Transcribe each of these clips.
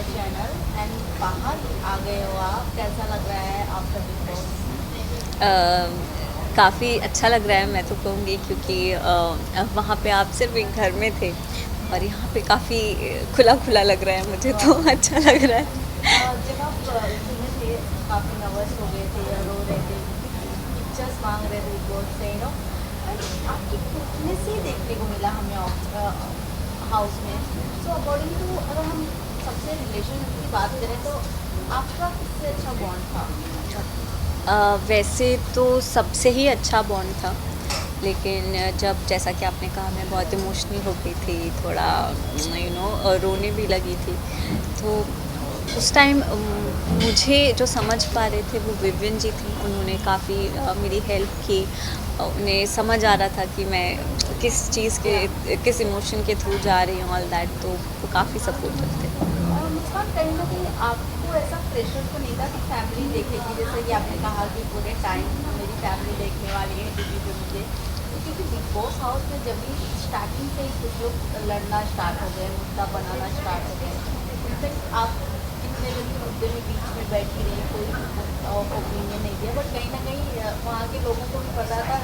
Our channel and बाहर आ गए हो आप, कैसा लग रहा है आफ्टर बिग बॉस? काफ़ी अच्छा लग रहा है, मैं तो कहूँगी, क्योंकि वहाँ पे आप सिर्फ एक घर में थे और यहाँ पे काफ़ी खुला खुला लग रहा है मुझे, तो अच्छा लग रहा है। जब आप इसमें थे काफ़ी नर्वस हो गए थे या रो रहे थे क्योंकि पिक्चर्स मांग रहे थे बिग बॉस से, बट आपकी फिटनेस ही देखने को मिला हमें हाउस में। सो अकॉर्डिंग टू, अगर हम सबसे रिलेशन की बात करें तो आपका किससे अच्छा बॉन्ड था? वैसे तो सबसे ही अच्छा बॉन्ड था, लेकिन जब, जैसा कि आपने कहा, मैं बहुत इमोशनल हो गई थी, थोड़ा रोने भी लगी थी, तो उस टाइम मुझे जो समझ पा रहे थे वो विवियन जी थी। उन्होंने काफ़ी मेरी हेल्प की। उन्हें समझ आ रहा था कि मैं किस चीज़ के, किस इमोशन के थ्रू जा रही हूँ, ऑल दैट, तो वो काफ़ी सपोर्टिव थे। मुस्कान, कहीं ना कहीं आपको ऐसा प्रेशर तो नहीं था कि फैमिली देखेगी, जैसे कि आपने कहा कि पूरे टाइम मेरी फैमिली देखने वाली है टीवी पे मुझे, तो क्योंकि बिग बॉस हाउस में जब भी स्टार्टिंग से ही कुछ लोग लड़ना स्टार्ट हो गए, मुद्दा बनाना स्टार्ट हो गए, इनफेक्ट आप कितने दिन मुद्दे में बीच में बैठी रही, कोई ओपिनियन नहीं दिया, बट कहीं ना कहीं वहाँ के लोगों को भी पता था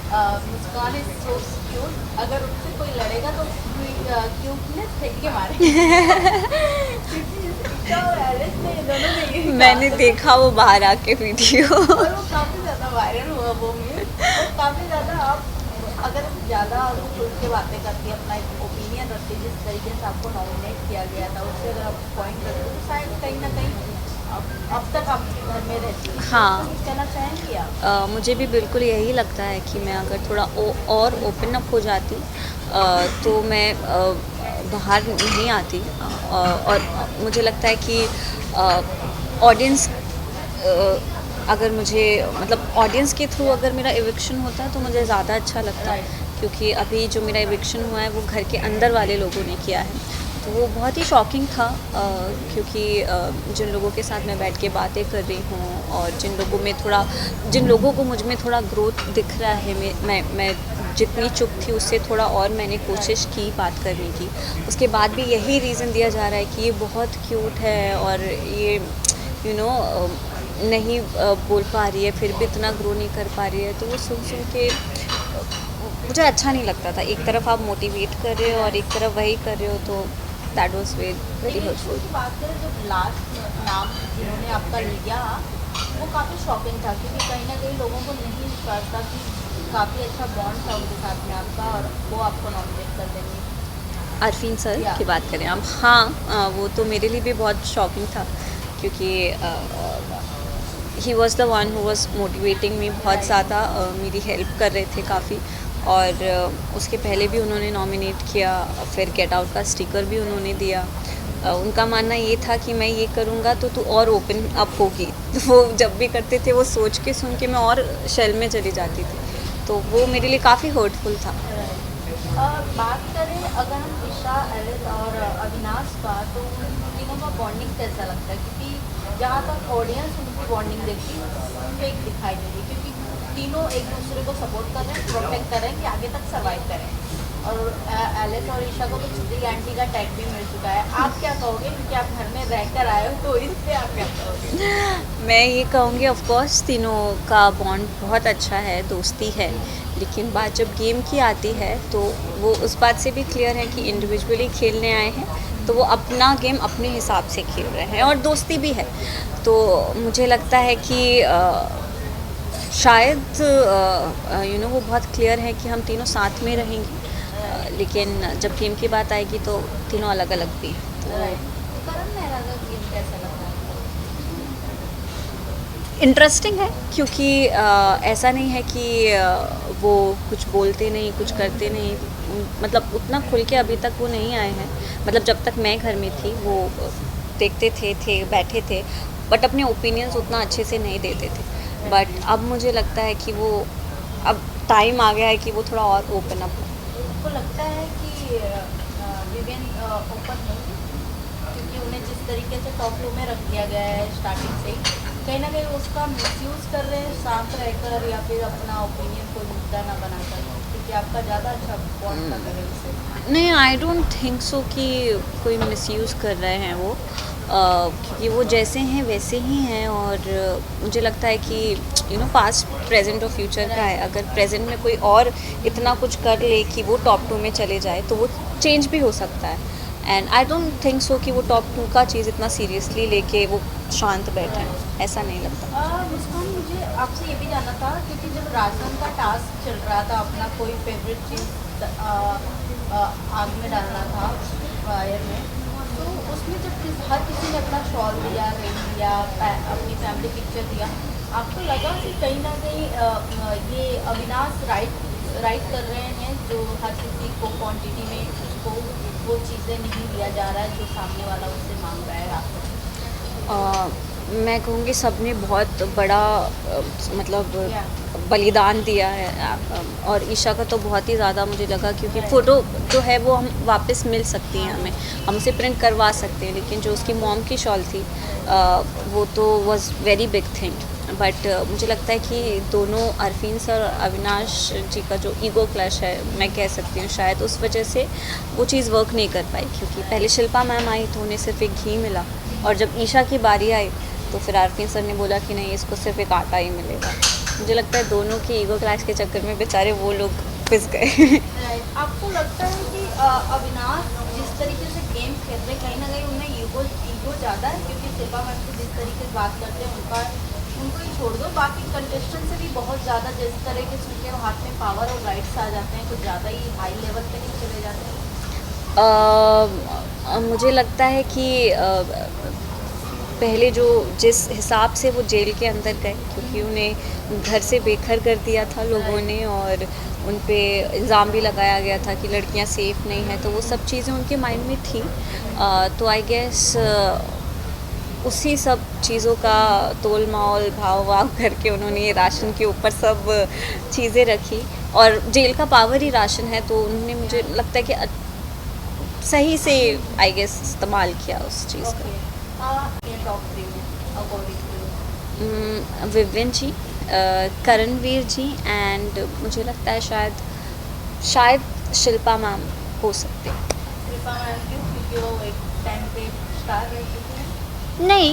मुस्कान इज सो क्यूट, अगर उससे कोई लड़ेगा तो क्यूटनेस फेंक के मारेंगे। क्योंकि ईशा और एलिस ने दोनों ने यही कहा मैंने था। देखा वो बाहर आके वीडियो। और वो काफ़ी ज़्यादा वायरल हुआ वो मीम, और काफ़ी ज़्यादा आप अगर ज़्यादा खुल के बातें करती अपना एक ओपिनियन रखती, जिस तरीके से आपको नॉमिनेट किया गया था उससे अगर आप पॉइंट रखते तो शायद कहीं ना कहीं अब तक आप घर में रहती, तो हाँ, कुछ कहना चाहेंगी आप? मुझे भी बिल्कुल यही लगता है कि मैं अगर थोड़ा और ओपन अप हो जाती, तो मैं बाहर नहीं आती, और मुझे लगता है कि ऑडियंस, अगर मुझे, मतलब ऑडियंस के थ्रू अगर मेरा एविक्शन होता तो मुझे ज़्यादा अच्छा लगता, राइट। क्योंकि अभी जो मेरा एविक्शन हुआ है वो घर के अंदर वाले लोगों ने किया है, तो वो बहुत ही शॉकिंग था, क्योंकि जिन लोगों के साथ मैं बैठ के बातें कर रही हूँ और जिन लोगों को मुझ में थोड़ा ग्रोथ दिख रहा है, मैं जितनी चुप थी उससे थोड़ा और मैंने कोशिश की बात करने की, उसके बाद भी यही रीज़न दिया जा रहा है कि ये बहुत क्यूट है और ये यू नो नहीं बोल पा रही है, फिर भी इतना ग्रो नहीं कर पा रही है, तो वो सुन सुन के मुझे अच्छा नहीं लगता था। एक तरफ आप मोटिवेट कर रहे हो और एक तरफ वही कर रहे हो, तो that was very eviction hurtful. की बात करें, जब लास्ट नाम जिन्होंने आपका लिया वो काफ़ी शॉकिंग था, क्योंकि कहीं ना कहीं लोगों को नहीं विश्वास था कि काफ़ी अच्छा बॉन्ड था उनके साथ में आपका और वो आपको नॉमिनेट कर देंगे। अरफीन सर या की बात करें आप, हाँ, वो तो मेरे लिए भी बहुत शॉकिंग था, क्योंकि he was the one who was motivating me बहुत राइट। ज़्यादा, मेरी हेल्प कर रहे थे काफ़ी, और उसके पहले भी उन्होंने नॉमिनेट किया, फिर गेट आउट का स्टिकर भी उन्होंने दिया। उनका मानना ये था कि मैं ये करूँगा तो तू और ओपन अप होगी, तो वो जब भी करते थे वो सोच के सुन के मैं और शेल में चली जाती थी, तो वो मेरे लिए काफ़ी हर्टफुल था। राइट। बात करें अगर हम ईशा, एलिस और अविनाश का, तो उन तीनों का बॉन्डिंग कैसा लगता है? क्योंकि जहाँ तक ऑडियंस उनकी बॉन्डिंग देखती है फेक दिखाई दे रही है, क्योंकि तीनों एक दूसरे को सपोर्ट कर रहे हैं, प्रोटेक्ट कर रहे हैं कि आगे तक सर्वाइव करें, और एलिस और ईशा को तो छुट्टी आंटी का टैग भी मिल चुका है। आप क्या कहोगे, क्योंकि आप घर में रह कर आए हो, तो इस पे आप क्या कहोगे? मैं ये कहूँगी, ऑफ कोर्स तीनों का बॉन्ड बहुत अच्छा है, दोस्ती है, लेकिन बात जब गेम की आती है तो वो उस बात से भी क्लियर है कि इंडिविजुअली खेलने आए हैं, तो वो अपना गेम अपने हिसाब से खेल रहे हैं और दोस्ती भी है। तो मुझे लगता है कि शायद वो बहुत क्लियर है कि हम तीनों साथ में रहेंगे, लेकिन जब गेम की बात आएगी तो तीनों अलग अलग भी हैं, तो राइट। करण मेहरा का गेम कैसा लग रहा है? इंटरेस्टिंग है, क्योंकि ऐसा नहीं है कि वो कुछ बोलते नहीं, कुछ करते नहीं, मतलब उतना खुल के अभी तक वो नहीं आए हैं, मतलब जब तक मैं घर में थी वो देखते थे बैठे थे, बट अपने ओपिनियंस उतना अच्छे से नहीं देते थे, बट अब मुझे लगता है कि वो, अब टाइम आ गया है कि वो थोड़ा और ओपन अप हो। आपको लगता है कि विवियन ओपन होंगी, क्योंकि उन्हें जिस तरीके से टॉप 2 में रख दिया गया है स्टार्टिंग से ही, कहीं ना कहीं उसका मिसयूज़ कर रहे हैं शांत रहकर, या फिर अपना ओपिनियन कोई मुद्दा ना बनाकर, क्योंकि आपका ज़्यादा अच्छा बॉन्ड था करण से? नहीं, आई डोंट थिंक सो कि कोई मिसयूज़ कर रहे हैं वो, क्योंकि वो जैसे हैं वैसे ही हैं। और मुझे लगता है कि पास्ट प्रेजेंट और फ्यूचर का है। अगर प्रेजेंट में कोई और इतना कुछ कर ले कि वो टॉप 2 में चले जाए तो वो चेंज भी हो सकता है। And I don't think so कि वो टॉप 2 का चीज़ इतना सीरियसली लेके वो शांत बैठे हैं, ऐसा नहीं लगता। मुस्कान, मुझे आपसे ये भी जानना था, क्योंकि जब राजन का टास्क चल रहा था, अपना कोई फेवरेट चीज़ आग में डालना था फायर में, तो उसमें जब हर किसी ने अपना शॉल दिया, रिंग दिया, अपनी फैमिली पिक्चर दिया, आपको लगा कि कहीं ना कहीं ये अविनाश राइट कर रहे हैं, जो हर किसी को क्वांटिटी में उसको वो चीज़ें नहीं दिया जा रहा है जो सामने वाला उससे मांग रहा है आपको? मैं कहूँगी सबने बहुत बड़ा मतलब बलिदान दिया है। और ईशा का तो बहुत ही ज़्यादा मुझे लगा, क्योंकि फ़ोटो जो है वो हम वापस मिल सकती हैं, हम उसे प्रिंट करवा सकते हैं, लेकिन जो उसकी मॉम की शॉल थी वो तो was very big thing. But मुझे लगता है कि दोनों अरफीन सर और अविनाश जी का जो ईगो क्लैश है, मैं कह सकती हूँ शायद उस वजह से वो चीज़ वर्क नहीं कर पाई। क्योंकि पहले शिल्पा मैम आई तो उन्हें सिर्फ एक घी मिला, और जब ईशा की बारी आई तो फिर अरफीन सर ने बोला कि नहीं, इसको सिर्फ एक आटा ही मिलेगा। मुझे लगता है दोनों के ईगो क्लैश के चक्कर में बेचारे वो लोग पिस गए। राइट, आपको लगता है कि अविनाश जिस तरीके से गेम खेल रहे, कहीं ना कहीं उनमें ईगो ज़्यादा है? क्योंकि शिल्पा मैम से जिस तरीके से बात करते हैं, उनको ही छोड़ दो, बाकी कंटेस्टेंट से भी बहुत ज़्यादा जिस तरीके से उनके हाथ में पावर और राइट्स आ जाते हैं, कुछ ज़्यादा ही हाई लेवल पे नहीं चले जाते हैं? मुझे लगता है कि पहले जो जिस हिसाब से वो जेल के अंदर गए, क्योंकि उन्हें घर से बेघर कर दिया था लोगों ने, और उन पे इल्ज़ाम भी लगाया गया था कि लड़कियां सेफ़ नहीं हैं, तो वो सब चीज़ें उनके माइंड में थी। तो आई गेस उसी सब चीज़ों का तोल माल भाव वाव करके उन्होंने ये राशन के ऊपर सब चीज़ें रखी, और जेल का पावर ही राशन है, तो उन्होंने मुझे लगता है कि सही से आई गेस इस्तेमाल किया उस चीज़ का। टॉप 3 में according to Vivian ji, Karanveer ji, and मुझे लगता है शायद शिल्पा मैम हो सकते हैं। कृपा मैम क्यों? क्योंकि वो एक टाइम पे स्टार रह चुकी हैं। नहीं,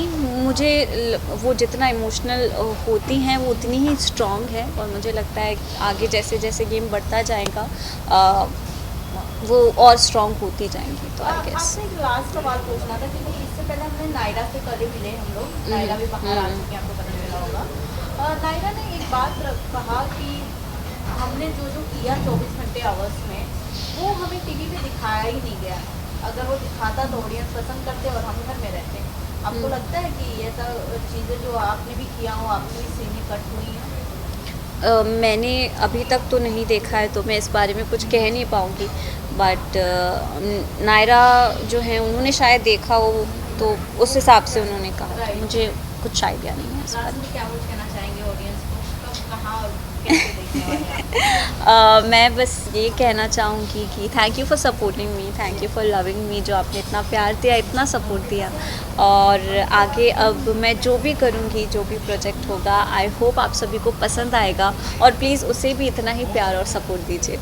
वो जितना इमोशनल होती हैं वो उतनी ही स्ट्रॉन्ग है, और मुझे लगता है कि आगे जैसे जैसे गेम बढ़ता जाएगा वो और स्ट्रॉन्ग होती जाएंगी। तो आई गेस आपसे एक लास्ट सवाल पूछना था, क्योंकि इससे पहले हमने नायरा से कल मिले हम लोग, नायरा भी बाहर आ चुके हैं, आपको पता चला होगा। नायरा ने एक बात कहा कि हमने जो जो किया 24 घंटे आवर्स में, वो हमें टीवी पे दिखाया ही नहीं गया। अगर वो दिखाता तो ऑडियंस पसंद करते और हम घर में रहते। आपको लगता है कि ये सब चीज़ें जो आपने भी किया हो, आपकी भी सीनें कट हुई हैं? मैंने अभी तक तो नहीं देखा है, तो मैं इस बारे में कुछ कह नहीं पाऊँगी। बट नायरा जो है उन्होंने शायद देखा हो, तो उस हिसाब से उन्होंने कहा। तो मुझे कुछ आइडिया नहीं है इस बारे लास्ट में। में क्या कुछ कहना चाहेंगे ऑडियंस को, कब कहाँ और कैसे देखने वाले हैं? मैं बस ये कहना चाहूँगी कि thank you for supporting me, thank you for loving me, जो आपने इतना प्यार दिया, इतना सपोर्ट दिया। और आगे अब मैं जो भी करूँगी, जो भी प्रोजेक्ट होगा, आई होप आप सभी को पसंद आएगा, और प्लीज़ उसे भी इतना ही प्यार और सपोर्ट दीजिए।